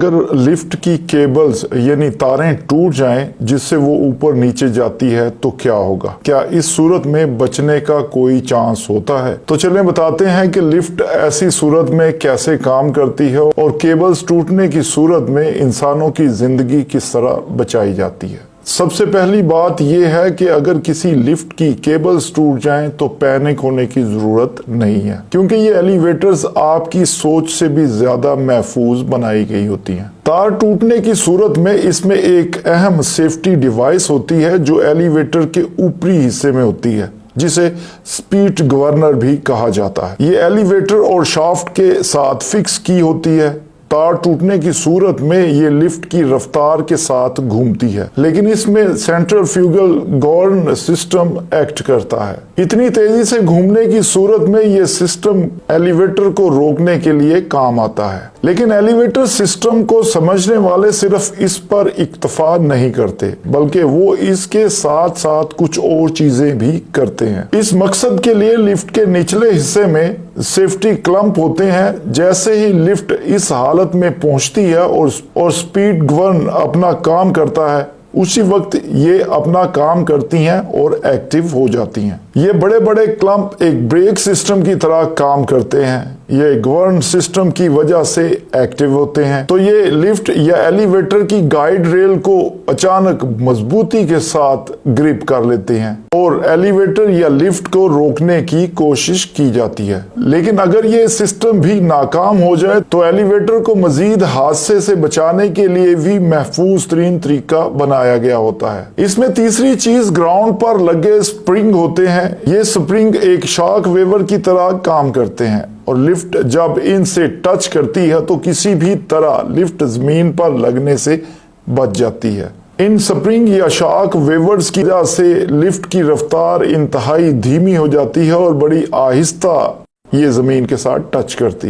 अगर लिफ्ट की केबल्स यानी तारें टूट जाएं जिससे वो ऊपर नीचे जाती है तो क्या होगा? क्या इस सूरत में बचने का कोई चांस होता है? तो चलिए बताते हैं कि लिफ्ट ऐसी सूरत में कैसे काम करती है और केबल्स टूटने की सूरत में इंसानों की जिंदगी किस तरह बचाई जाती है। सबसे पहली बात यह है कि अगर किसी लिफ्ट की केबल्स टूट जाएं तो पैनिक होने की जरूरत नहीं है, क्योंकि ये एलिवेटर्स आपकी सोच से भी ज्यादा महफूज बनाई गई होती हैं। तार टूटने की सूरत में इसमें एक अहम सेफ्टी डिवाइस होती है जो एलिवेटर के ऊपरी हिस्से में होती है, जिसे स्पीड गवर्नर भी कहा जाता है। ये एलिवेटर और शाफ्ट के साथ फिक्स की होती है। तार टूटने की सूरत में ये लिफ्ट की रफ्तार के साथ घूमती है, लेकिन इसमें सेंट्रीफ्यूगल गवर्न सिस्टम एक्ट करता है। इतनी तेजी से घूमने की सूरत में ये सिस्टम एलिवेटर को रोकने के लिए काम आता है। लेकिन एलिवेटर सिस्टम को समझने वाले सिर्फ इस पर इक्तफा नहीं करते, बल्कि वो इसके साथ साथ कुछ और चीजें भी करते हैं। इस मकसद के लिए लिफ्ट के निचले हिस्से में सेफ्टी क्लम्प होते हैं। जैसे ही लिफ्ट इस हालत में पहुंचती है और स्पीड गवर्न अपना काम करता है, उसी वक्त ये अपना काम करती हैं और एक्टिव हो जाती हैं। ये बड़े बड़े क्लम्प एक ब्रेक सिस्टम की तरह काम करते हैं। ये गवर्न सिस्टम की वजह से एक्टिव होते हैं। तो ये लिफ्ट या एलिवेटर की गाइड रेल को अचानक मजबूती के साथ ग्रिप कर लेते हैं और एलिवेटर या लिफ्ट को रोकने की कोशिश की जाती है। लेकिन अगर ये सिस्टम भी नाकाम हो जाए तो एलिवेटर को मजीद हादसे से बचाने के लिए भी महफूज तरीन तरीका बनाया गया होता है। इसमें तीसरी चीज ग्राउंड पर लगे स्प्रिंग होते हैं। ये स्प्रिंग एक शॉक वेवर की तरह काम करते हैं और लिफ्ट जब इनसे टच करती है तो किसी भी तरह लिफ्ट जमीन पर लगने से बच जाती है। इन स्प्रिंग या शॉक वेवर्स की वजह से लिफ्ट की रफ्तार इंतहाई धीमी हो जाती है और बड़ी आहिस्ता ये जमीन के साथ टच करती है।